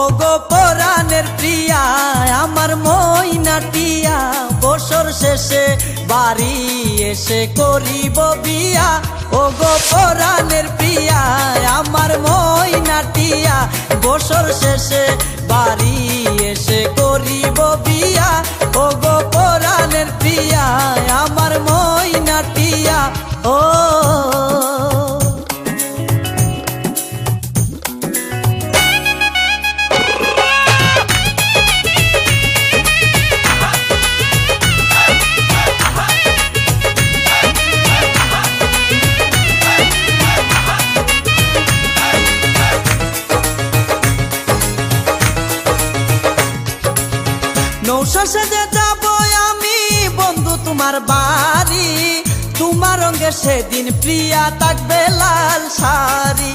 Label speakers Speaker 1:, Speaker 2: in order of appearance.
Speaker 1: ওগো পরাণের প্রিয়া আমার ময়নাটিয়া, বছর শেষে বাড়ি এসে করিব বিয়া। ওগো পরাণের প্রিয়া আমার ময়নাটিয়া, বছর শেষে বাড়ি এসে করিব বিয়া। ওগো পরাণের প্রিয়া আমার ময়নাটিয়া। ও নৌশাসে যে যাব আমি বন্ধু তোমার বাড়ি, তোমার রঙে সেদিন প্রিয়া থাকবে লাল শাড়ি।